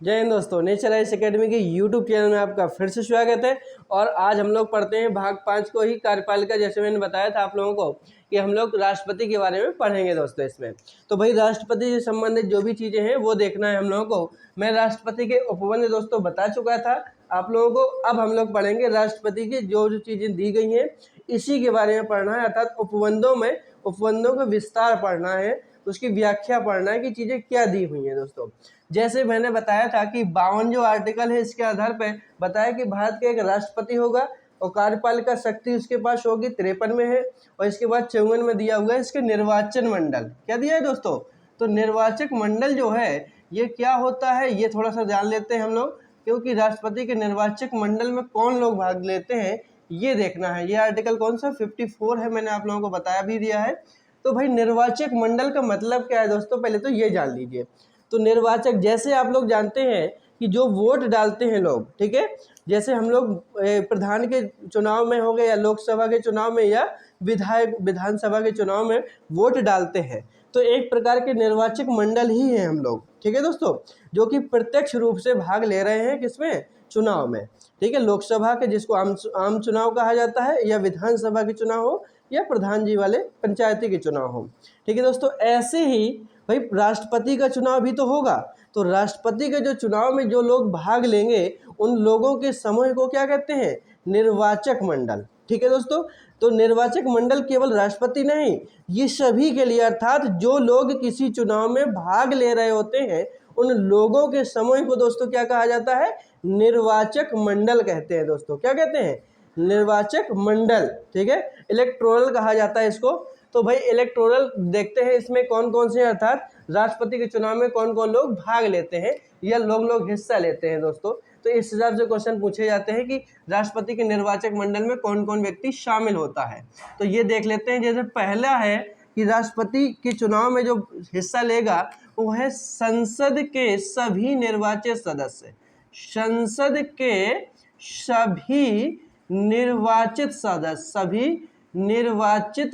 जय हिंद दोस्तों, nature ice academy के यूट्यूब चैनल में आपका फिर से स्वागत है। और आज हम लोग पढ़ते हैं भाग 5 को ही, कार्यपालिका। जैसे मैंने बताया था आप लोगों को कि हम लोग राष्ट्रपति के बारे में पढ़ेंगे दोस्तों इसमें। तो भाई राष्ट्रपति से संबंधित जो भी चीज़ें हैं वो देखना है हम लोगों को। मैं राष्ट्रपति के उपबंध दोस्तों बता चुका था आप लोगों को। अब हम लोग पढ़ेंगे राष्ट्रपति की जो जो चीज़ें दी गई हैं इसी के बारे में पढ़ना है, अर्थात उपबंधों का विस्तार पढ़ना है, उसकी व्याख्या पढ़ना है कि चीज़ें क्या दी हुई हैं दोस्तों। जैसे मैंने बताया था कि 52 जो आर्टिकल है इसके आधार पर बताया कि भारत का एक राष्ट्रपति होगा और कार्यपालिका शक्ति उसके पास होगी 53 में है। और इसके बाद 54 में दिया हुआ है इसके निर्वाचन मंडल। क्या दिया है दोस्तों? तो निर्वाचक मंडल जो है ये क्या होता है ये थोड़ा सा जान लेते हैं हम लोग, क्योंकि राष्ट्रपति के निर्वाचक मंडल में कौन लोग भाग लेते हैं ये देखना है। ये आर्टिकल कौन सा 54 है, मैंने आप लोगों को बताया भी दिया है। तो भाई निर्वाचक मंडल का मतलब क्या है दोस्तों, पहले तो ये जान लीजिए। तो निर्वाचक, जैसे आप लोग जानते हैं कि जो वोट डालते हैं लोग, ठीक है, जैसे हम लोग प्रधान के चुनाव में हो गए या लोकसभा के चुनाव में या विधानसभा के चुनाव में वोट डालते हैं, तो एक प्रकार के निर्वाचक मंडल ही है हम लोग, ठीक है दोस्तों, जो कि प्रत्यक्ष रूप से भाग ले रहे हैं किसमें, चुनाव में। ठीक है, लोकसभा के जिसको आम चुनाव कहा जाता है, या विधानसभा के चुनाव हो, या प्रधान जी वाले पंचायती के चुनाव हो। ठीक है दोस्तों, ऐसे ही भाई राष्ट्रपति का चुनाव भी तो होगा। तो राष्ट्रपति के जो चुनाव में जो लोग भाग लेंगे उन लोगों के समूह को क्या कहते हैं, निर्वाचक मंडल। ठीक है दोस्तों, तो निर्वाचक मंडल केवल राष्ट्रपति नहीं, ये सभी के लिए, अर्थात जो लोग किसी चुनाव में भाग ले रहे होते हैं उन लोगों के समूह को दोस्तों क्या कहा जाता है, निर्वाचक मंडल कहते हैं दोस्तों। क्या कहते हैं, निर्वाचक मंडल। ठीक है, इलेक्टोरल कहा जाता है इसको। तो भाई इलेक्टोरल देखते हैं इसमें कौन कौन से, अर्थात राष्ट्रपति के चुनाव में कौन कौन लोग भाग लेते हैं या लोग हिस्सा लेते हैं दोस्तों। तो इस हिसाब से क्वेश्चन पूछे जाते हैं कि राष्ट्रपति के निर्वाचक मंडल में कौन कौन व्यक्ति शामिल होता है। तो ये देख लेते हैं। जैसे पहला है कि राष्ट्रपति के चुनाव में जो हिस्सा लेगा वो है संसद के सभी निर्वाचित सदस्य। संसद के सभी निर्वाचित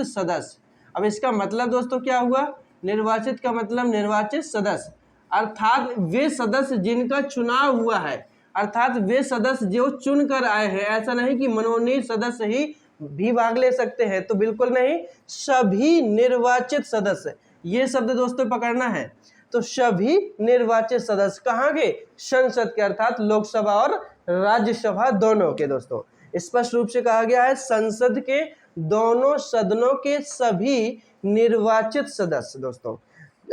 सदस्य। अब इसका मतलब दोस्तों क्या हुआ, निर्वाचित का मतलब निर्वाचित सदस्य, अर्थात वे सदस्य जिनका चुनाव हुआ है, अर्थात वे सदस्य जो चुन कर आए हैं। ऐसा नहीं कि मनोनीत सदस्य ही भी भाग ले सकते हैं, तो बिल्कुल नहीं, सभी निर्वाचित सदस्य, ये शब्द दोस्तों पकड़ना है। तो सभी निर्वाचित सदस्य कहाँ के, संसद के, अर्थात लोकसभा और राज्यसभा दोनों के दोस्तों। स्पष्ट रूप से कहा गया है संसद के दोनों सदनों के सभी निर्वाचित सदस्य दोस्तों।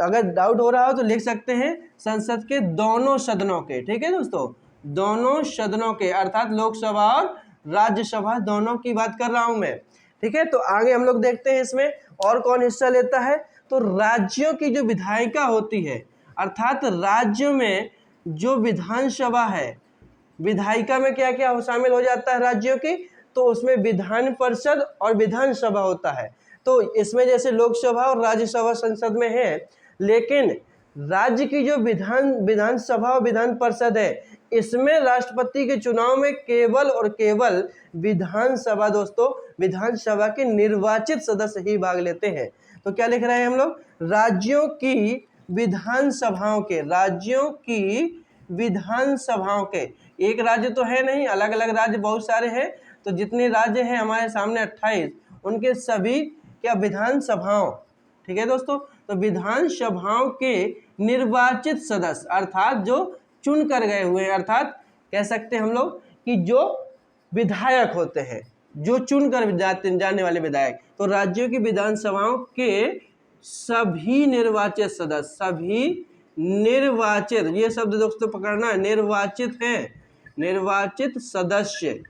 अगर डाउट हो रहा हो तो लिख सकते हैं संसद के दोनों सदनों के। ठीक है दोस्तों, दोनों सदनों के, अर्थात लोकसभा और राज्यसभा दोनों की बात कर रहा हूं मैं। ठीक है, तो आगे हम लोग देखते हैं इसमें और कौन हिस्सा लेता है। तो राज्यों की जो विधायिका होती है, अर्थात राज्यों में जो विधानसभा है, विधायिका में क्या क्या शामिल हो जाता है राज्यों की, तो उसमें विधान परिषद और विधानसभा होता है। तो इसमें जैसे लोकसभा और राज्यसभा संसद में है, लेकिन राज्य की जो विधानसभा और विधान परिषद है, इसमें राष्ट्रपति के चुनाव में केवल और केवल विधानसभा दोस्तों, विधानसभा के निर्वाचित सदस्य ही भाग लेते हैं। तो क्या लिख रहे हैं हम लोग, राज्यों की विधानसभाओं के, राज्यों की विधानसभाओं के, एक राज्य तो है नहीं, अलग अलग राज्य बहुत सारे हैं। तो जितने राज्य हैं हमारे सामने 28, उनके सभी क्या विधानसभाओं। ठीक है दोस्तों, तो विधानसभाओं के निर्वाचित सदस्य, अर्थात जो चुन कर गए हुए हैं, अर्थात कह सकते हैं हम लोग कि जो विधायक होते हैं, जो चुन कर जाने वाले विधायक। तो राज्यों की विधानसभाओं के सभी निर्वाचित सदस्य, सभी निर्वाचित, ये शब्द दोस्तों पकड़ना है, निर्वाचित है, निर्वाचित सदस्य।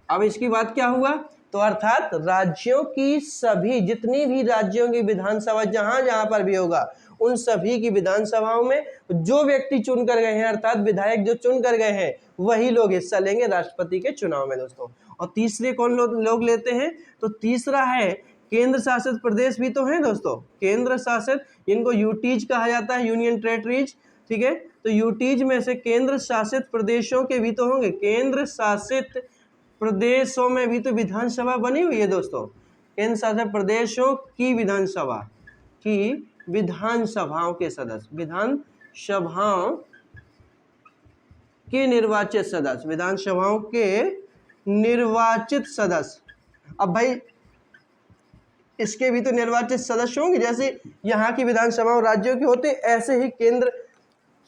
अब इसकी बात क्या हुआ, तो अर्थात राज्यों की सभी, जितनी भी राज्यों की विधानसभा जहां जहां पर भी होगा, उन सभी की विधानसभाओं में जो व्यक्ति चुन कर गए हैं, अर्थात विधायक जो चुन कर गए हैं, वही लोग हिस्सा लेंगे राष्ट्रपति के चुनाव में दोस्तों। और तीसरे कौन लोग लेते हैं, तो तीसरा है केंद्र शासित प्रदेश भी तो हैं दोस्तों, केंद्र शासित, इनको यूटीज कहा जाता है, यूनियन टेरिटरीज। ठीक है, तो यूटीज में से केंद्र शासित प्रदेशों के भी तो होंगे, केंद्र शासित प्रदेशों में भी तो विधानसभा बनी हुई है दोस्तों। केंद्र शासित प्रदेशों की विधानसभाओं के सदस्य, विधानसभाओं के निर्वाचित सदस्य, विधानसभाओं के निर्वाचित सदस्य। अब भाई इसके भी तो निर्वाचित सदस्य होंगे, जैसे यहाँ की विधानसभाओं राज्यों की होती है, ऐसे ही केंद्र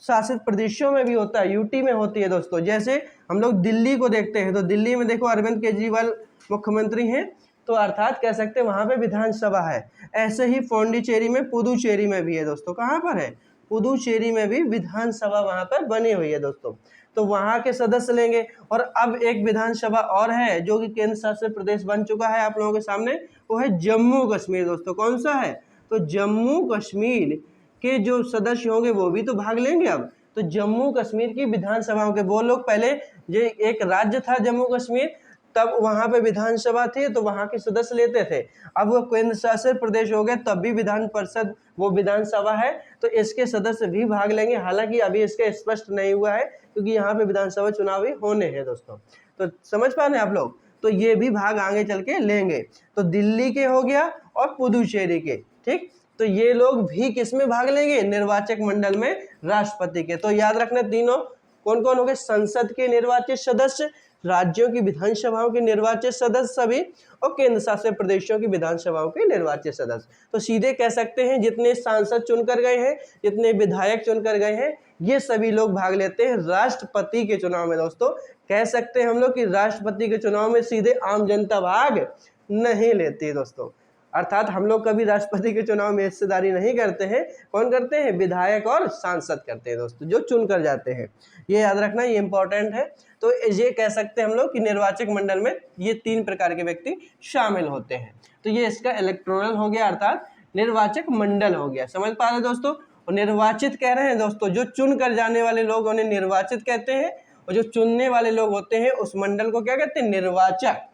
शासित प्रदेशों में भी होता है, यूटी में होती है दोस्तों। जैसे हम लोग दिल्ली को देखते हैं तो दिल्ली में देखो अरविंद केजरीवाल मुख्यमंत्री हैं, तो अर्थात कह सकते हैं वहाँ पे विधानसभा है। ऐसे ही पौंडीचेरी में, पुदुचेरी में भी है दोस्तों। कहाँ पर है? पुदुचेरी में भी विधानसभा वहाँ पर बनी हुई है दोस्तों। तो वहाँ के सदस्य लेंगे। और अब एक विधानसभा और है जो कि केंद्र शासित प्रदेश बन चुका है आप लोगों के सामने, वो है जम्मू कश्मीर दोस्तों। कौन सा है? तो जम्मू कश्मीर के जो सदस्य होंगे वो भी तो भाग लेंगे। अब तो जम्मू कश्मीर की विधानसभाओं के, वो लोग पहले जो एक राज्य था जम्मू कश्मीर, तब वहां पे विधानसभा थी तो वहां के सदस्य लेते थे। अब वो केंद्र शासित प्रदेश हो गए तब भी विधान परिषद, वो विधानसभा है तो इसके सदस्य भी भाग लेंगे। हालांकि अभी इसका स्पष्ट नहीं हुआ है क्योंकि यहाँ पे विधानसभा चुनाव ही होने हैं दोस्तों। तो समझ पा रहे हैं आप लोग? तो ये भी भाग आगे चल के लेंगे। तो दिल्ली के हो गया और पुदुचेरी के, ठीक। तो ये लोग भी किस में भाग लेंगे? निर्वाचक मंडल में राष्ट्रपति के। तो याद रखना तीनों कौन कौन हो गए? संसद के निर्वाचित सदस्य, राज्यों की विधानसभाओं के निर्वाचित सदस्य सभी, और केंद्र शासित प्रदेशों की विधानसभाओं के निर्वाचित सदस्य। तो सीधे कह सकते हैं जितने सांसद चुनकर गए हैं, जितने विधायक चुनकर गए हैं, ये सभी लोग भाग लेते हैं राष्ट्रपति के चुनाव में दोस्तों। कह सकते हैं हम लोग कि राष्ट्रपति के चुनाव में सीधे आम जनता भाग नहीं लेती है दोस्तों। अर्थात हम लोग कभी राष्ट्रपति के चुनाव में हिस्सेदारी नहीं करते हैं। कौन करते हैं? विधायक और सांसद करते हैं दोस्तों, जो चुन कर जाते हैं। ये याद रखना, ये इंपॉर्टेंट है। तो ये कह सकते हैं हम लोग कि निर्वाचक मंडल में ये 3 प्रकार के व्यक्ति शामिल होते हैं। तो ये इसका इलेक्टोरल हो गया, अर्थात निर्वाचक मंडल हो गया। समझ पा रहे दोस्तों? और निर्वाचित कह रहे हैं दोस्तों, जो चुन कर जाने वाले लोग उन्हें निर्वाचित कहते हैं, और जो चुनने वाले लोग होते हैं उस मंडल को क्या कहते हैं? निर्वाचक।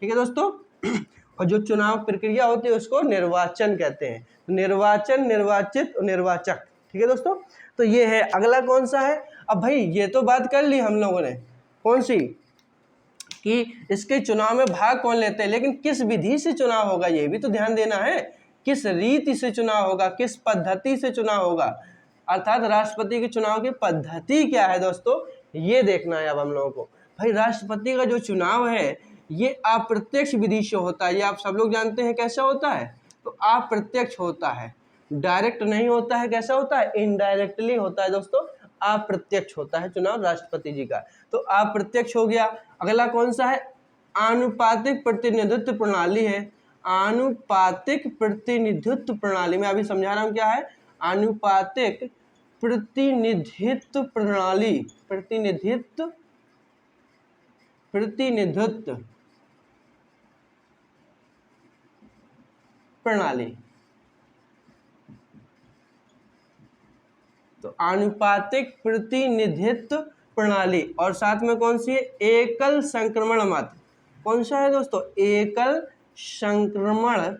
ठीक है दोस्तों। और जो चुनाव प्रक्रिया होती है उसको निर्वाचन कहते हैं। निर्वाचन, निर्वाचित और निर्वाचक। ठीक है दोस्तों। तो ये है। अगला कौन सा है? अब भाई ये तो बात कर ली हम लोगों ने, कौन सी? कि इसके चुनाव में भाग कौन लेते हैं, लेकिन किस विधि से चुनाव होगा ये भी तो ध्यान देना है। किस रीति से चुनाव होगा, किस पद्धति से चुनाव होगा, अर्थात राष्ट्रपति के चुनाव की पद्धति क्या है दोस्तों, ये देखना है अब हम लोगों को। भाई राष्ट्रपति का जो चुनाव है ये अप्रत्यक्ष विधि से होता है। ये आप सब लोग जानते हैं कैसा होता है। तो अप्रत्यक्ष होता है, डायरेक्ट नहीं होता है। कैसा होता है? इनडायरेक्टली होता है दोस्तों। अप्रत्यक्ष होता है चुनाव राष्ट्रपति जी का। तो अप्रत्यक्ष हो गया। अगला कौन सा है? आनुपातिक प्रतिनिधित्व प्रणाली है। आनुपातिक प्रतिनिधित्व प्रणाली में अभी समझा रहा हूं क्या है। आनुपातिक प्रतिनिधित्व प्रणाली, प्रतिनिधित्व प्रणाली। तो आनुपातिक प्रतिनिधित्व प्रणाली। और साथ में कौन सी है? एकल संक्रमण मत। कौन सा है दोस्तों? एकल संक्रमण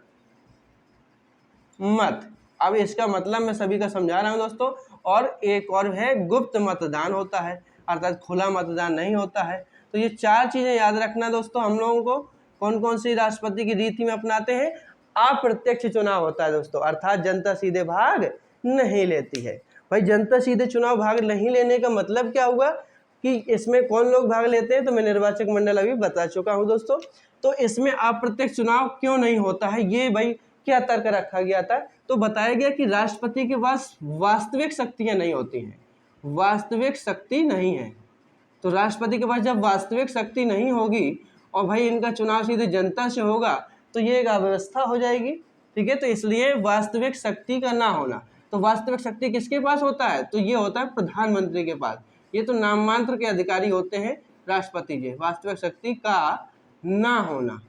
मत। अब इसका मतलब मैं सभी का समझा रहा हूं दोस्तों। और एक और है गुप्त मतदान होता है, अर्थात खुला मतदान नहीं होता है। तो ये 4 चीजें याद रखना दोस्तों हम लोगों को। कौन कौन सी राष्ट्रपति की रीति में अपनाते हैं? अप्रत्यक्ष चुनाव होता है दोस्तों, अर्थात जनता सीधे भाग नहीं लेती है। भाई जनता सीधे चुनाव भाग नहीं लेने का मतलब क्या हुआ कि इसमें कौन लोग भाग लेते हैं? तो मैं निर्वाचक मंडल अभी बता चुका हूं दोस्तों। तो इसमें अप्रत्यक्ष चुनाव क्यों नहीं होता है, ये भाई क्या तर्क रखा गया था? तो बताया गया कि राष्ट्रपति के पास वास्तविक शक्तियां नहीं होती हैं। वास्तविक शक्ति नहीं है। तो राष्ट्रपति के पास जब वास्तविक शक्ति नहीं होगी और भाई इनका चुनाव सीधे जनता से होगा तो ये एक अव्यवस्था हो जाएगी। ठीक है। तो इसलिए वास्तविक शक्ति का ना होना। तो वास्तविक शक्ति किसके पास होता है? तो ये होता है प्रधानमंत्री के पास। ये तो नाममात्र के अधिकारी होते हैं राष्ट्रपति जी। वास्तविक शक्ति का ना होना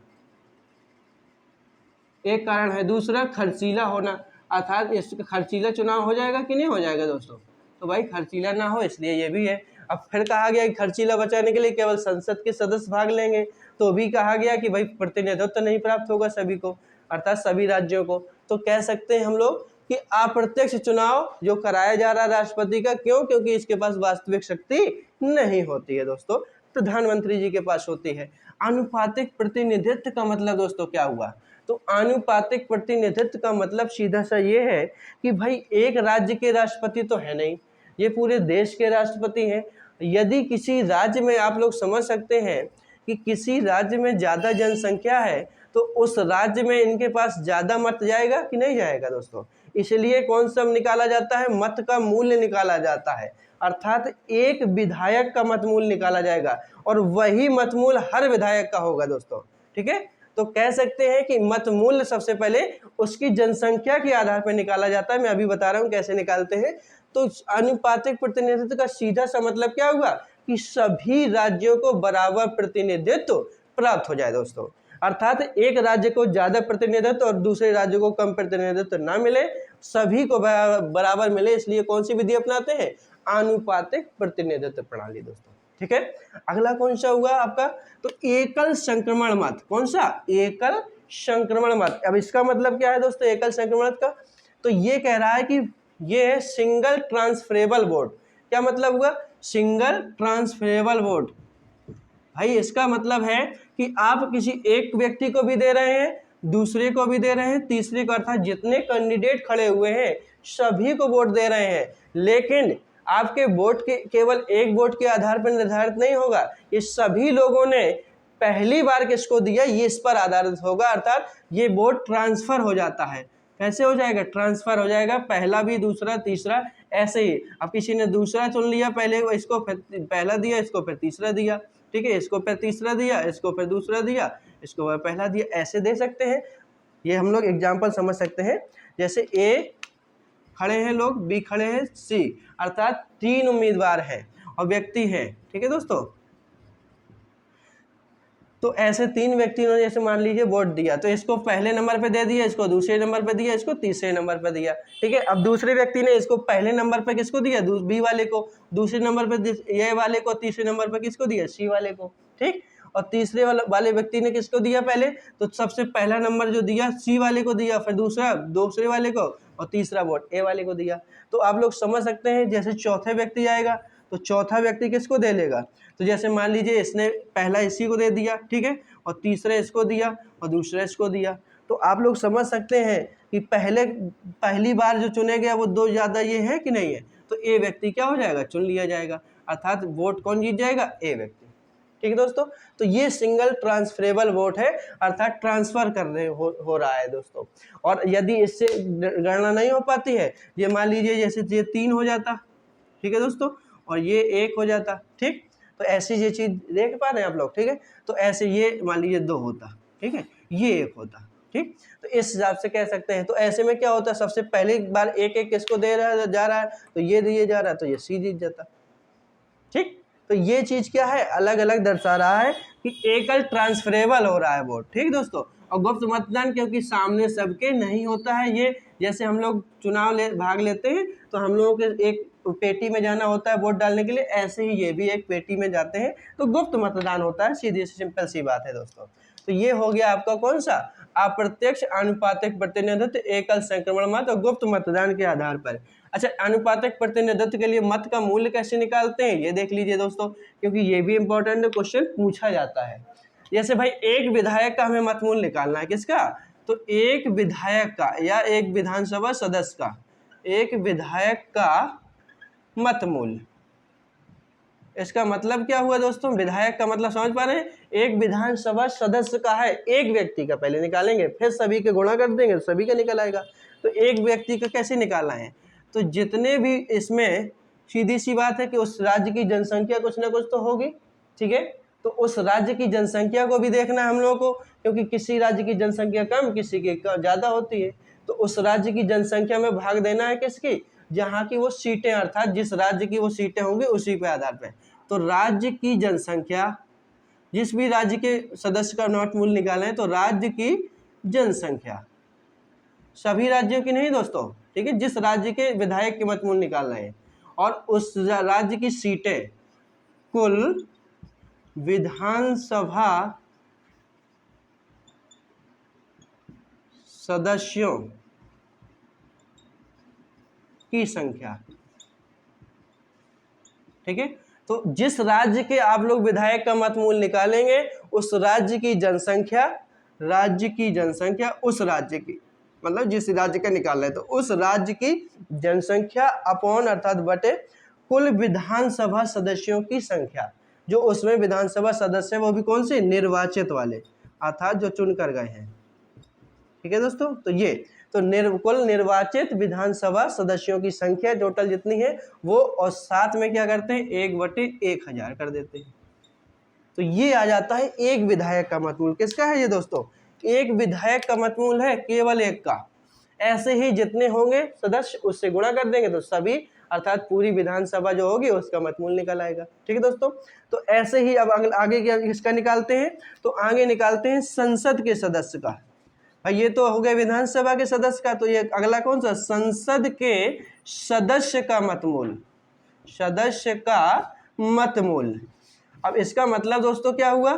एक कारण है। दूसरा खर्चीला होना, अर्थात इसका खर्चीला चुनाव हो जाएगा कि नहीं हो जाएगा दोस्तों? तो भाई खर्चीला ना हो इसलिए ये भी है। अब फिर कहा गया कि खर्चीला बचाने के लिए केवल संसद के सदस्य भाग लेंगे। तो भी कहा गया कि भाई प्रतिनिधित्व नहीं प्राप्त होगा सभी को, अर्थात सभी राज्यों को। तो कह सकते हैं हम लोग कि अप्रत्यक्ष चुनाव जो कराया जा रहा है राष्ट्रपति का, क्यों? क्योंकि इसके पास वास्तविक शक्ति नहीं होती है दोस्तों, प्रधानमंत्री जी के पास होती है। आनुपातिक प्रतिनिधित्व का मतलब दोस्तों क्या हुआ? तो आनुपातिक प्रतिनिधित्व का मतलब सीधा सा ये है कि भाई एक राज्य के राष्ट्रपति तो है नहीं, ये पूरे देश के राष्ट्रपति हैं। यदि किसी राज्य में आप लोग समझ सकते हैं कि किसी राज्य में ज़्यादा जनसंख्या है तो उस राज्य में इनके पास ज़्यादा मत जाएगा कि नहीं जाएगा दोस्तों। इसलिए कौन सा निकाला जाता है, मत का मूल्य निकाला जाता है, अर्थात एक विधायक का मत मूल्य निकाला जाएगा और वही मत मूल्य हर विधायक का होगा दोस्तों। ठीक है, तो कह सकते हैं कि मत मूल्य सबसे पहले उसकी जनसंख्या के आधार पर निकाला जाता है। मैं अभी बता रहा हूँ कैसे निकालते हैं। तो आनुपातिक प्रतिनिधित्व का सीधा सा मतलब क्या हुआ कि सभी राज्यों को बराबर प्रतिनिधित्व प्राप्त हो जाए दोस्तों, अर्थात एक राज्य को ज्यादा प्रतिनिधित्व और दूसरे राज्य को कम प्रतिनिधित्व ना मिले, सभी को बराबर मिले। इसलिए कौन सी विधि अपनाते हैं, आनुपातिक प्रतिनिधित्व प्रणाली दोस्तों। ठीक है, अगला कौन सा हुआ आपका, तो एकल संक्रमण मत। कौन सा, एकल संक्रमण मत। अब इसका मतलब क्या है दोस्तों एकल संक्रमण का, तो ये कह रहा है कि ये है सिंगल ट्रांसफरेबल वोट। क्या मतलब हुआ, सिंगल ट्रांसफरेबल वोट। भाई इसका मतलब है कि आप किसी एक व्यक्ति को भी दे रहे हैं, दूसरे को भी दे रहे हैं, तीसरे को, अर्थात जितने कैंडिडेट खड़े हुए हैं सभी को वोट दे रहे हैं, लेकिन आपके वोट के केवल एक वोट के आधार पर निर्धारित नहीं होगा। ये सभी लोगों ने पहली बार किसको दिया ये इस पर आधारित होगा, अर्थात ये वोट ट्रांसफर हो जाता है। कैसे हो जाएगा, ट्रांसफर हो जाएगा, पहला भी दूसरा तीसरा ऐसे ही। अब किसी ने दूसरा चुन लिया, पहले इसको फिर पहला दिया, इसको फिर तीसरा दिया, ठीक है, इसको फिर तीसरा दिया, इसको फिर दूसरा दिया, इसको फिर पहला दिया, ऐसे दे सकते हैं। ये हम लोग एग्जाम्पल समझ सकते हैं, जैसे ए खड़े हैं लोग, बी खड़े हैं, सी, अर्थात 3 उम्मीदवार हैं और व्यक्ति हैं। ठीक है दोस्तों, तो ऐसे 3 व्यक्तियों ने जैसे मान लीजिए वोट दिया, तो इसको पहले नंबर पे दे दिया, इसको दूसरे नंबर पे दिया, इसको तीसरे नंबर पे दिया। ठीक है, अब दूसरे व्यक्ति ने इसको पहले नंबर पे किसको दिया, बी वाले को, दूसरे नंबर पे ए वाले को, तीसरे नंबर पे किसको दिया, सी वाले को। ठीक, और तीसरे वाले व्यक्ति ने किसको दिया पहले, तो सबसे पहला नंबर जो दिया सी वाले को दिया, फिर दूसरे वाले को, और तीसरा वोट ए वाले को दिया। तो आप लोग समझ सकते हैं जैसे चौथे व्यक्ति आएगा तो चौथा व्यक्ति किसको दे लेगा, तो जैसे मान लीजिए इसने पहला इसी को दे दिया, ठीक है, और तीसरा इसको दिया और दूसरा इसको दिया। तो आप लोग समझ सकते हैं कि पहली बार जो चुने गया वो 2 ज़्यादा ये है कि नहीं है, तो ए व्यक्ति क्या हो जाएगा, चुन लिया जाएगा, अर्थात वोट कौन जीत जाएगा, ए व्यक्ति। ठीक है दोस्तों, तो ये सिंगल ट्रांसफरेबल वोट है, अर्थात ट्रांसफर करने हो रहा है दोस्तों। और यदि इससे गणना नहीं हो पाती है, ये मान लीजिए जैसे ये 3 हो जाता, ठीक है दोस्तों, और ये 1 हो जाता। ठीक, तो ऐसी ये चीज देख पा रहे हैं आप लोग। ठीक है, तो ऐसे ये मान लीजिए 2 होता, ठीक है, ये 1 होता। ठीक, तो इस हिसाब से कह सकते हैं। तो ऐसे में क्या होता है, सबसे पहली बार एक किसको दे रहा जा रहा है, तो ये दिए जा रहा है, तो ये सी जीत जाता। ठीक, तो ये चीज क्या है, अलग अलग दर्शा रहा है कि एकल ट्रांसफरेबल हो रहा है वोट। ठीक दोस्तों, और गुप्त मतदान क्योंकि सामने सबके नहीं होता है, ये जैसे हम लोग चुनाव भाग लेते हैं तो हम लोगों के एक पेटी में जाना होता है वोट डालने के लिए, ऐसे ही ये भी एक पेटी में जाते हैं, तो गुप्त मतदान होता है। सीधी सी सिंपल सी बात है दोस्तों। तो ये हो गया आपका कौन सा, अप्रत्यक्ष आनुपातिक प्रतिनिधित्व, एकल संक्रमण मत और गुप्त मतदान के आधार पर। अच्छा, अनुपातिक प्रतिनिधित्व के लिए मत का मूल्य कैसे निकालते हैं ये देख लीजिए दोस्तों, क्योंकि ये भी इंपॉर्टेंट क्वेश्चन पूछा जाता है। जैसे भाई एक विधायक का हमें मत मूल्य निकालना है, किसका, तो एक विधायक का या एक विधानसभा सदस्य का, एक विधायक का मत मूल्य। इसका मतलब क्या हुआ दोस्तों, विधायक का मतलब समझ पा रहे हैं, एक विधानसभा सदस्य का है, एक व्यक्ति का पहले निकालेंगे, फिर सभी के गुणा कर देंगे, सभी का निकल आएगा। तो एक व्यक्ति का कैसे निकालना है, तो जितने भी इसमें सीधी सी बात है कि उस राज्य की जनसंख्या कुछ ना कुछ तो होगी। ठीक है, तो उस राज्य की जनसंख्या को भी देखना है हम लोगों को, क्योंकि किसी राज्य की जनसंख्या कम, किसी की ज़्यादा होती है। तो उस राज्य की जनसंख्या में भाग देना है किसकी, जहाँ की वो सीटें, अर्थात जिस राज्य की वो सीटें होंगी उसी पे आधार पे। तो राज्य की जनसंख्या, जिस भी राज्य के सदस्य का नोट मूल्य निकालना है, तो राज्य की जनसंख्या, सभी राज्यों की नहीं दोस्तों, ठीक है, जिस राज्य के विधायक के मत मूल्य निकाल रहे हैं, और उस राज्य की सीटें कुल विधानसभा सदस्यों की संख्या। ठीक है, तो जिस राज्य के आप लोग विधायक का मत मूल्य निकालेंगे, उस राज्य की जनसंख्या, उस राज्य की, मतलब जिस राज्य का निकाल रहे हैं, तो उस राज्य की जनसंख्या अपॉन, अर्थात बटे कुल विधानसभा सदस्यों की संख्या, जो उसमें विधानसभा सदस्य वो भी कौन से, निर्वाचित वाले, अर्थात जो चुन कर गए हैं। ठीक है दोस्तों, तो ये तो कुल निर्वाचित विधानसभा सदस्यों की संख्या टोटल जितनी है वो, और साथ में क्या करते हैं 1/1000 कर देते हैं। तो ये आ जाता है एक विधायक का मतमूल। किसका है ये दोस्तों, एक विधायक का मतमूल है, केवल एक का। ऐसे ही जितने होंगे सदस्य उससे गुणा कर देंगे तो सभी, अर्थात पूरी विधानसभा जो होगी उसका मतमूल निकल आएगा। ठीक है दोस्तों, तो ऐसे ही अब आगे क्या इसका निकालते हैं, तो आगे निकालते हैं संसद के सदस्य का। भाई ये तो हो गया विधानसभा के सदस्य का, तो ये अगला कौन सा, संसद के सदस्य का मतमूल, सदस्य का मतमूल। अब इसका मतलब दोस्तों क्या हुआ,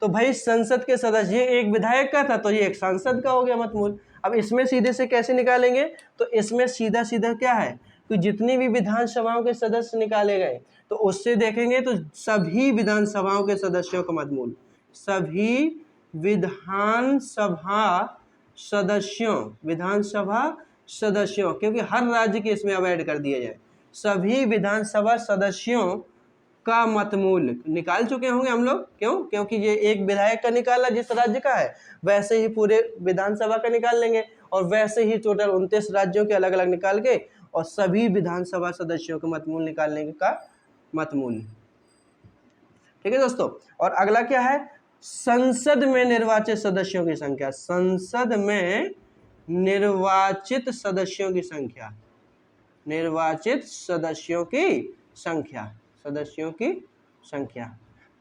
तो भाई संसद के सदस्य, ये एक विधायक का था तो ये एक सांसद का हो गया मतमूल। अब इसमें सीधे से कैसे निकालेंगे, तो इसमें सीधा सीधा क्या है कि जितनी भी विधानसभाओं के सदस्य निकाले गए तो उससे देखेंगे तो सभी विधानसभाओं के सदस्यों का मतमूल, सभी विधानसभा सदस्यों, विधानसभा सदस्यों, क्योंकि हर राज्य के इसमें अब ऐड कर दिया जाए, सभी विधानसभा सदस्यों का मतमूल निकाल चुके होंगे हम लोग। क्यों, क्योंकि ये एक विधायक का निकाला जिस राज्य का है, वैसे ही पूरे विधानसभा का निकाल लेंगे, और वैसे ही टोटल 29 राज्यों के अलग अलग निकाल के और सभी विधानसभा सदस्यों के मतमूल निकालने का मतमूल। ठीक है दोस्तों, और अगला क्या है, संसद में निर्वाचित सदस्यों की संख्या, संसद में निर्वाचित सदस्यों की संख्या, निर्वाचित सदस्यों की संख्या, सदस्यों की संख्या।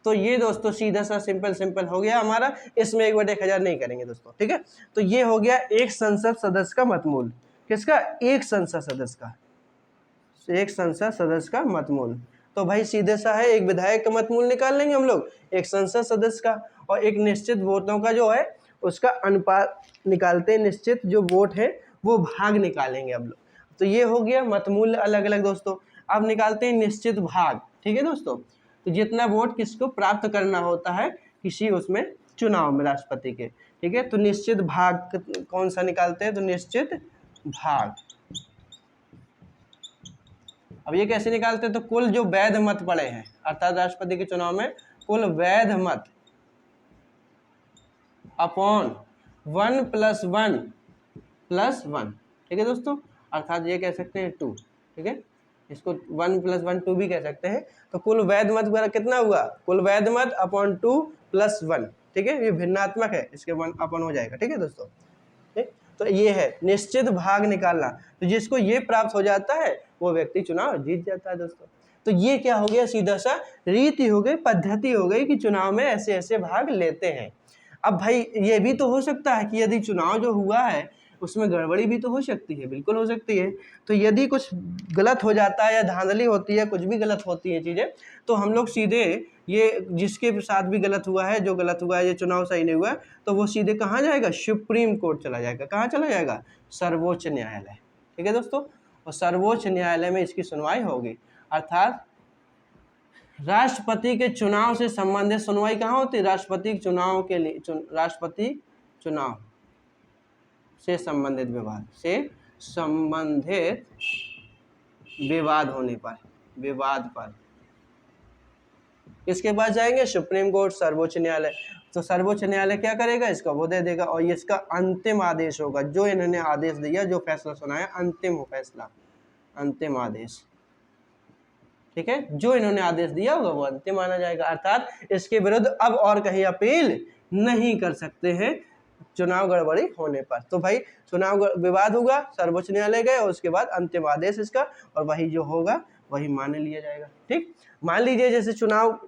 तो ये दोस्तों सीधा सा सिंपल हो गया हमारा, इसमें 1/1000 नहीं करेंगे दोस्तों। ठीक है, तो ये हो गया एक संसद सदस्य का मतमूल। किसका, एक संसद सदस्य का, एक संसद सदस्य का मतमूल। तो भाई सीधे सा है, एक विधायक का मतमूल निकाल लेंगे हम लोग, एक संसद सदस्य का, और एक निश्चित वोटों का जो है उसका अनुपात निकालते हैं, निश्चित जो वोट है वो भाग निकालेंगे हम लोग। तो ये हो गया मतमूल अलग अलग दोस्तों। अब निकालते हैं निश्चित भाग। ठीक है दोस्तों, तो जितना वोट किसको प्राप्त करना होता है किसी उसमें चुनाव में राष्ट्रपति के। ठीक है, तो निश्चित भाग कौन सा निकालते हैं, तो निश्चित भाग। अब ये कैसे निकालते हैं, तो कुल जो वैध मत पड़े हैं, अर्थात राष्ट्रपति के चुनाव में कुल वैध मत अपॉन 1+1+1। ठीक है दोस्तों, अर्थात ये कह सकते हैं 2। ठीक है, इसको 1+1 2 भी कह सकते हैं। तो कुल वैध मत कितना हुआ, कुल वैध मत अपॉन 2+1। ठीक है, ये भिन्नात्मक है, इसके 1 अपन हो जाएगा। ठीक है दोस्तों, ठीक, तो ये है निश्चित भाग निकालना। तो जिसको ये प्राप्त हो जाता है वो व्यक्ति चुनाव जीत जाता है दोस्तों। तो ये क्या हो गया, सीधा सा रीति हो गई, पद्धति हो गई कि चुनाव में ऐसे ऐसे भाग लेते हैं। अब भाई ये भी तो हो सकता है कि यदि चुनाव जो हुआ है उसमें गड़बड़ी भी तो हो सकती है, बिल्कुल हो सकती है। तो यदि कुछ गलत हो जाता है या धांधली होती है, कुछ भी गलत होती है चीज़ें, तो हम लोग सीधे ये जिसके साथ भी गलत हुआ है, जो गलत हुआ है, ये चुनाव सही नहीं हुआ, तो वो सीधे कहाँ जाएगा, सुप्रीम कोर्ट चला जाएगा। कहाँ चला जाएगा, सर्वोच्च न्यायालय। ठीक है दोस्तों, और सर्वोच्च न्यायालय में इसकी सुनवाई होगी। अर्थात राष्ट्रपति के चुनाव से संबंधित सुनवाई कहाँ होती है, राष्ट्रपति चुनाव के लिए, राष्ट्रपति चुनाव से संबंधित विवाद, से संबंधित विवाद होने पर, विवाद पर किसके पास जाएंगे, सुप्रीम कोर्ट, सर्वोच्च न्यायालय। तो सर्वोच्च न्यायालय क्या करेगा, इसका वो दे देगा, और ये इसका अंतिम आदेश होगा। जो इन्होंने आदेश दिया, जो फैसला सुनाया, अंतिम हो फैसला, अंतिम आदेश। ठीक है, जो इन्होंने आदेश दिया होगा वो अंतिम माना जाएगा। अर्थात इसके विरुद्ध अब और कहीं अपील नहीं कर सकते हैं चुनाव गड़बड़ी होने पर। तो भाई चुनाव विवाद होगा, सर्वोच्च न्यायालय गए और उसके बाद अंतिम आदेश इसका, और वही जो होगा वही मान लिया जाएगा। ठीक, मान लीजिए जैसे चुनाव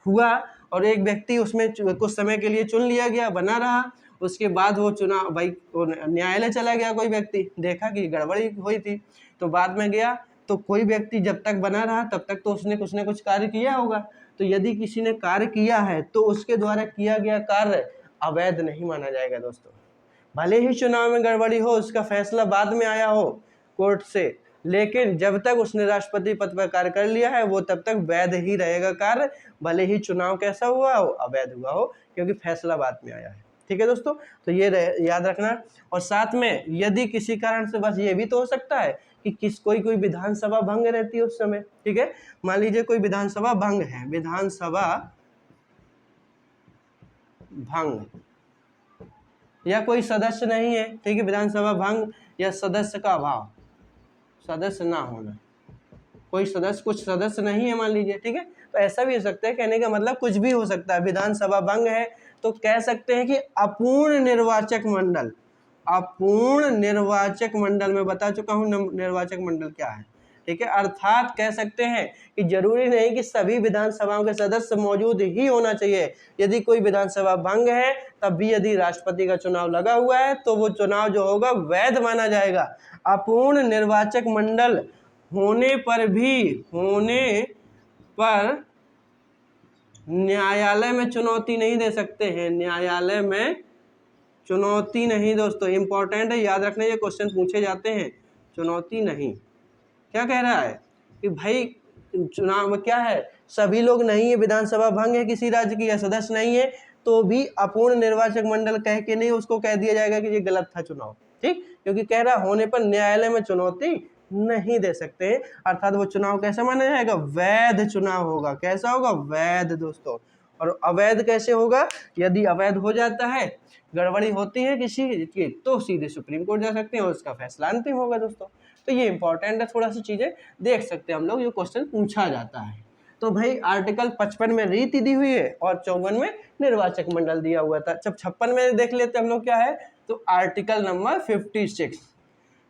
हुआ और एक व्यक्ति उसमें कुछ समय के लिए चुन लिया गया, बना रहा, उसके बाद वो चुनाव भाई न्यायालय चला गया, कोई व्यक्ति देखा कि गड़बड़ी हुई थी, तो बाद में गया, तो कोई व्यक्ति जब तक बना रहा तब तक तो उसने कुछ न कुछ कार्य किया होगा। तो यदि किसी ने कार्य किया है तो उसके द्वारा किया गया कार्य अवैध नहीं माना जाएगा दोस्तों। भले ही चुनाव में गड़बड़ी हो, उसका फैसला बाद में आया हो कोर्ट से, लेकिन जब तक उसने राष्ट्रपति पद पर कार्य कर लिया है वो तब तक वैध ही रहेगा कार्य, भले ही चुनाव कैसा हुआ हो, अवैध हुआ हो, क्योंकि फैसला बाद में आया है। ठीक है दोस्तों, तो ये याद रखना। और साथ में यदि किसी कारण से, बस ये भी तो हो सकता है कि कोई विधानसभा भंग रहती है उस समय, ठीक है। मान लीजिए कोई विधानसभा भंग है, विधानसभा भंग, या कोई सदस्य नहीं है, ठीक है, विधानसभा भंग या सदस्य का अभाव, सदस्य ना होना, कोई सदस्य, कुछ सदस्य नहीं है मान लीजिए, ठीक है। तो ऐसा भी हो सकता है, कहने का मतलब कुछ भी हो सकता है। विधानसभा भंग है तो कह सकते हैं कि अपूर्ण निर्वाचक मंडल, अपूर्ण निर्वाचक मंडल, मैं बता चुका हूं निर्वाचक मंडल क्या है, ठीक है। अर्थात कह सकते हैं कि जरूरी नहीं कि सभी विधानसभाओं के सदस्य मौजूद ही होना चाहिए। यदि कोई विधानसभा भंग है तब भी यदि राष्ट्रपति का चुनाव लगा हुआ है तो वो चुनाव जो होगा वैध माना जाएगा। अपूर्ण निर्वाचक मंडल होने पर न्यायालय में चुनौती नहीं दे सकते हैं, न्यायालय में चुनौती नहीं। दोस्तों इंपॉर्टेंट है, याद रखना, ये क्वेश्चन पूछे जाते हैं। चुनौती नहीं, क्या कह रहा है कि भाई चुनाव में क्या है, सभी लोग नहीं है, विधानसभा भंग है किसी राज्य की या सदस्य नहीं है, तो भी अपूर्ण निर्वाचक मंडल कह के नहीं उसको कह दिया जाएगा कि ये गलत था चुनाव, ठीक, क्योंकि कह रहा होने पर न्यायालय में चुनौती नहीं दे सकते हैं। अर्थात वो चुनाव कैसा माना जाएगा, वैध चुनाव होगा। कैसा होगा, वैध दोस्तों। और अवैध कैसे होगा, यदि अवैध हो जाता है, गड़बड़ी होती है किसी की, तो सीधे सुप्रीम कोर्ट जा सकते हैं और उसका फैसला अंतिम होगा दोस्तों। तो ये इंपॉर्टेंट है, थोड़ा सी चीजें देख सकते हैं हम लोग, जो क्वेश्चन पूछा जाता है। तो भाई आर्टिकल 55 में रीति दी हुई है और 54 में निर्वाचक मंडल दिया हुआ था। जब 56 में देख लेते हम लोग क्या है, तो आर्टिकल नंबर 56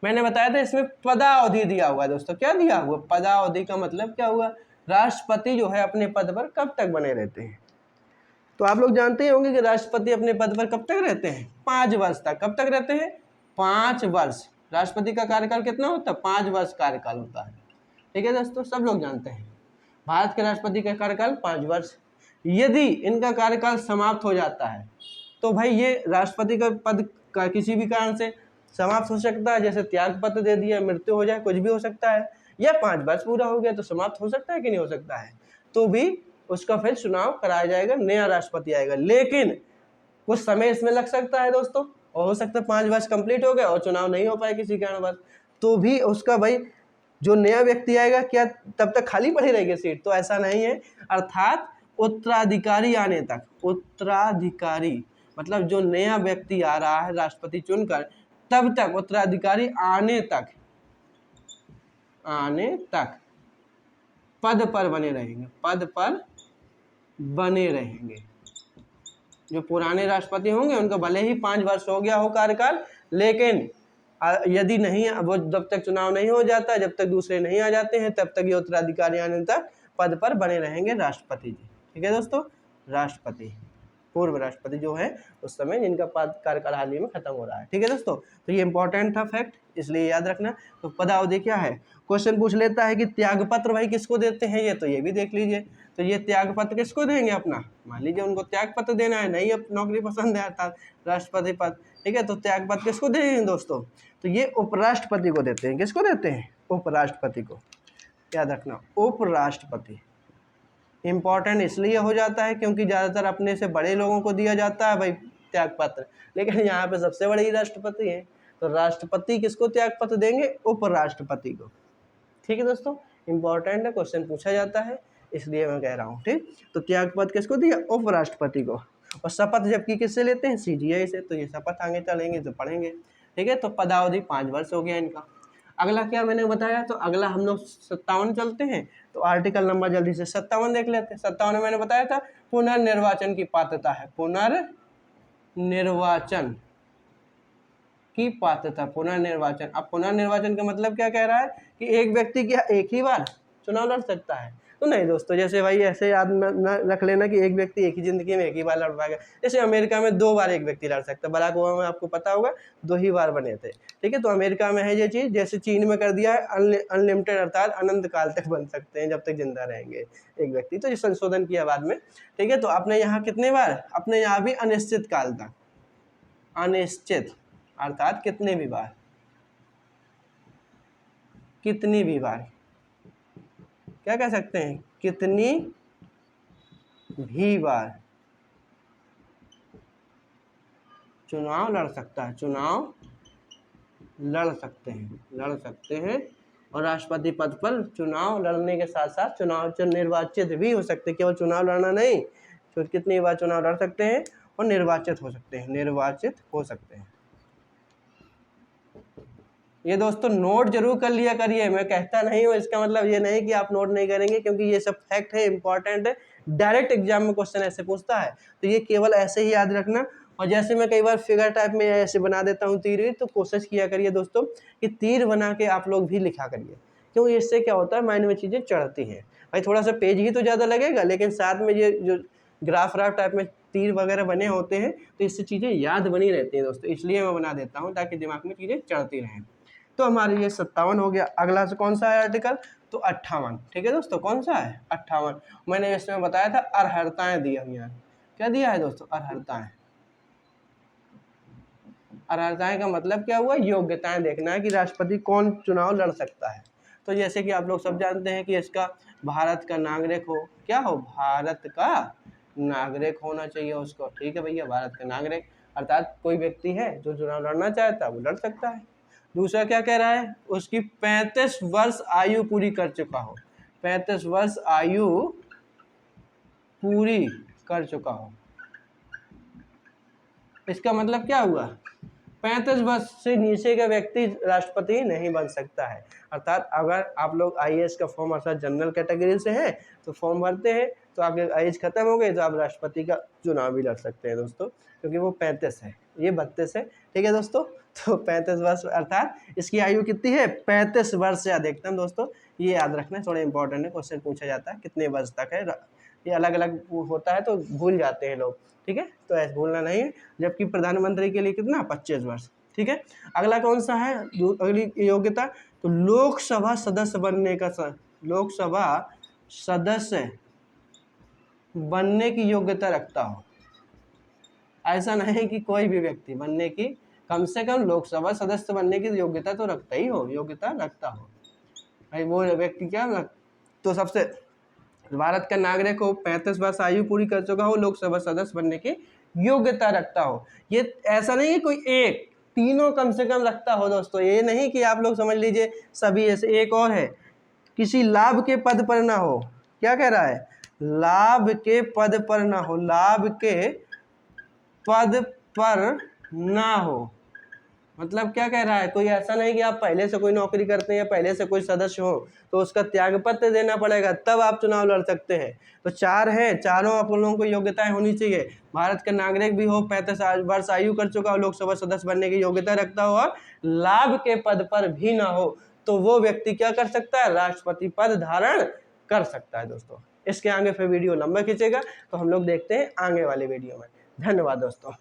मैंने बताया था, इसमें पदावधि दिया हुआ है दोस्तों। क्या दिया हुआ, पदावधि का मतलब क्या हुआ, राष्ट्रपति जो है अपने पद पर कब तक बने रहते हैं। तो आप लोग जानते ही होंगे कि राष्ट्रपति अपने पद पर कब तक रहते हैं, 5 वर्ष तक। कब तक रहते हैं, 5 वर्ष। राष्ट्रपति का कार्यकाल कितना होता है, 5 वर्ष कार्यकाल होता है, ठीक है दोस्तों, सब लोग जानते हैं। भारत के राष्ट्रपति का कार्यकाल 5 वर्ष। यदि इनका कार्यकाल समाप्त हो जाता है तो भाई ये राष्ट्रपति का पद का किसी भी कारण से समाप्त हो सकता है, जैसे त्याग पत्र दे दिया, मृत्यु हो जाए, कुछ भी हो सकता है, या 5 वर्ष पूरा हो गया तो समाप्त हो सकता है कि नहीं हो सकता है, तो भी उसका फिर चुनाव कराया जाएगा, नया राष्ट्रपति आएगा। लेकिन कुछ समय इसमें लग सकता है दोस्तों, और हो सकता है 5 वर्ष कंप्लीट हो गए और चुनाव नहीं हो पाए किसी कारणवश, तो भी उसका भाई जो नया व्यक्ति आएगा क्या तब तक खाली पड़ी रहेगी सीट, तो ऐसा नहीं है। अर्थात उत्तराधिकारी आने तक, उत्तराधिकारी मतलब जो नया व्यक्ति आ रहा है राष्ट्रपति चुनकर, तब तक उत्तराधिकारी आने तक पद पर बने रहेंगे, पद पर बने रहेंगे। जो पुराने राष्ट्रपति होंगे उनका भले ही 5 वर्ष हो गया हो कार्यकाल, लेकिन यदि नहीं, वो जब तक चुनाव नहीं हो जाता, जब तक दूसरे नहीं आ जाते हैं, तब तक ये उत्तराधिकारी आने तक पद पर बने रहेंगे राष्ट्रपति जी, ठीक है दोस्तों। राष्ट्रपति, पूर्व राष्ट्रपति जो है उस समय जिनका कार्यकाल हाल ही में खत्म हो रहा है, ठीक है दोस्तों। तो ये इंपॉर्टेंट था फैक्ट, इसलिए याद रखना। तो पदावधि क्या है, क्वेश्चन पूछ लेता है कि त्यागपत्र भाई किसको देते हैं, ये तो ये भी देख लीजिए। तो ये त्यागपत्र किसको देंगे, अपना मान लीजिए उनको त्यागपत्र देना है, नहीं अब नौकरी पसंद है अर्थात राष्ट्रपति पद, ठीक है, तो त्यागपत्र किसको देंगे दोस्तों, तो ये उपराष्ट्रपति को देते हैं। किसको देते हैं, उपराष्ट्रपति को, याद रखना, उपराष्ट्रपति। इंपॉर्टेंट इसलिए हो जाता है क्योंकि ज़्यादातर अपने से बड़े लोगों को दिया जाता है भाई त्यागपत्र, लेकिन यहाँ पे सबसे बड़े ही राष्ट्रपति हैं, तो राष्ट्रपति किसको त्यागपत्र देंगे, उपराष्ट्रपति को, ठीक है दोस्तों। इंपॉर्टेंट है, क्वेश्चन पूछा जाता है इसलिए मैं कह रहा हूँ, ठीक। तो त्यागपत्र किसको दिया, उपराष्ट्रपति को। और शपथ जबकि किससे लेते हैं, CGI से, तो ये शपथ आगे चलेंगे तो पढ़ेंगे, ठीक है। तो पदावधि 5 वर्ष हो गया इनका। अगला क्या मैंने बताया, तो अगला हम लोग 57 चलते हैं, तो आर्टिकल नंबर जल्दी से 57 देख लेते हैं। 57 में मैंने बताया था पुनर्निर्वाचन की पात्रता है, पुनर्निर्वाचन की पात्रता, पुनर्निर्वाचन। अब पुनर्निर्वाचन का मतलब क्या कह रहा है कि एक व्यक्ति क्या एक ही बार चुनाव लड़ सकता है, तो नहीं दोस्तों, जैसे भाई ऐसे याद न रख लेना कि एक व्यक्ति एक ही जिंदगी में एक ही बार लड़ पाएगा। जैसे अमेरिका में 2 बार एक व्यक्ति लड़ सकता है, बराक ओबामा में आपको पता होगा 2 ही बार बने थे, ठीक है। तो अमेरिका में है ये चीज़, जैसे चीन में कर दिया है अनलिमिटेड, अर्थात अनंत काल तक बन सकते हैं जब तक जिंदा रहेंगे एक व्यक्ति, तो ये संशोधन किया बाद में, ठीक है। तो अपने यहाँ कितने बार, अपने यहाँ भी अनिश्चित काल तक, अनिश्चित अर्थात कितने भी बार, कितनी भी बार, क्या कह सकते हैं, कितनी भी बार चुनाव लड़ सकता है, चुनाव लड़ सकते हैं, लड़ सकते हैं और राष्ट्रपति पद पर चुनाव लड़ने के साथ साथ निर्वाचित भी हो सकते हैं। केवल चुनाव लड़ना नहीं, तो कितनी बार चुनाव लड़ सकते हैं और निर्वाचित हो सकते हैं, निर्वाचित हो सकते हैं। ये दोस्तों नोट जरूर कर लिया करिए, मैं कहता नहीं हूँ इसका मतलब ये नहीं कि आप नोट नहीं करेंगे, क्योंकि ये सब फैक्ट है, इंपॉर्टेंट है, डायरेक्ट एग्जाम में क्वेश्चन ऐसे पूछता है, तो ये केवल ऐसे ही याद रखना। और जैसे मैं कई बार फिगर टाइप में ऐसे बना देता हूँ तीर, तो कोशिश किया करिए दोस्तों कि तीर बना के आप लोग भी लिखा करिए, क्योंकि इससे क्या होता है माइंड में चीज़ें चढ़ती हैं। भाई थोड़ा सा पेज ही तो ज़्यादा लगेगा, लेकिन साथ में ये जो ग्राफ टाइप में तीर वगैरह बने होते हैं, तो इससे चीज़ें याद बनी रहती हैं दोस्तों, इसलिए मैं बना देता हूँ ताकि दिमाग में चीज़ें चढ़ती रहें। तो हमारे ये 57 हो गया। अगला से कौन सा है आर्टिकल, तो 58। ठीक है दोस्तों, कौन सा है 58। मैंने इसमें बताया था अर्हताएं दिया हुआ है। क्या दिया है दोस्तों, अर्हताएं। अर्हताएं का मतलब क्या हुआ, योग्यताएं देखना है कि राष्ट्रपति कौन चुनाव लड़ सकता है। तो जैसे कि आप लोग सब जानते हैं कि इसका भारत का नागरिक हो, क्या हो, भारत का नागरिक होना चाहिए उसको। ठीक है भैया, भारत का नागरिक अर्थात कोई व्यक्ति है जो चुनाव लड़ना चाहता है वो लड़ सकता है। दूसरा क्या कह रहा है, उसकी 35 वर्ष आयु पूरी कर चुका हो, 35 वर्ष आयु पूरी कर चुका हो। इसका मतलब क्या हुआ, 35 वर्ष से नीचे का व्यक्ति राष्ट्रपति नहीं बन सकता है। अर्थात अगर आप लोग आईएएस का फॉर्म अर्थात जनरल कैटेगरी से हैं तो फॉर्म भरते हैं, तो आपके एज खत्म हो गई तो आप राष्ट्रपति का चुनाव भी लड़ सकते हैं दोस्तों, क्योंकि वो 35 है, ये 32 है। ठीक है दोस्तों, तो 35 वर्ष अर्थात इसकी आयु कितनी है, 35 वर्ष से अधिकतम। दोस्तों ये याद रखना, थोड़ा इंपॉर्टेंट है, क्वेश्चन पूछा जाता है कितने वर्ष तक है, ये अलग अलग होता है तो भूल जाते हैं लोग। ठीक है, तो ऐसे भूलना नहीं है। जबकि प्रधानमंत्री के लिए कितना, 25 वर्ष। ठीक है, अगला कौन सा है, अगली योग्यता, तो लोकसभा सदस्य बनने का, लोकसभा सदस्य बनने की योग्यता रखता हो। ऐसा नहीं कि कोई भी व्यक्ति बनने की, कम से कम लोकसभा सदस्य बनने की योग्यता तो रखता ही हो, योग्यता रखता हो भाई वो व्यक्ति। क्या तो सबसे भारत का नागरिक हो, 35 वर्ष आयु पूरी कर चुका हो, लोकसभा सदस्य बनने की योग्यता रखता हो। ये ऐसा नहीं है कोई एक, तीनों कम से कम रखता हो दोस्तों। ये नहीं कि आप लोग समझ लीजिए सभी ऐसे। एक और है, किसी लाभ के पद पर ना हो। क्या कह रहा है, लाभ के पद पर ना हो, लाभ के पद पर ना हो। मतलब क्या कह रहा है, कोई ऐसा नहीं कि आप पहले से कोई नौकरी करते हैं या पहले से कोई सदस्य हो तो उसका त्यागपत्र देना पड़ेगा तब आप चुनाव लड़ सकते हैं। तो 4 है, चारों आप लोगों को योग्यताएं होनी चाहिए। भारत का नागरिक भी हो, 35 वर्ष आयु कर चुका हो, लोकसभा सदस्य बनने की योग्यता रखता हो और लाभ के पद पर भी ना हो, तो वो व्यक्ति क्या कर सकता है, राष्ट्रपति पद धारण कर सकता है दोस्तों। इसके आगे फिर वीडियो लंबा खींचेगा, तो हम लोग देखते हैं आगे वाले वीडियो में। धन्यवाद दोस्तों।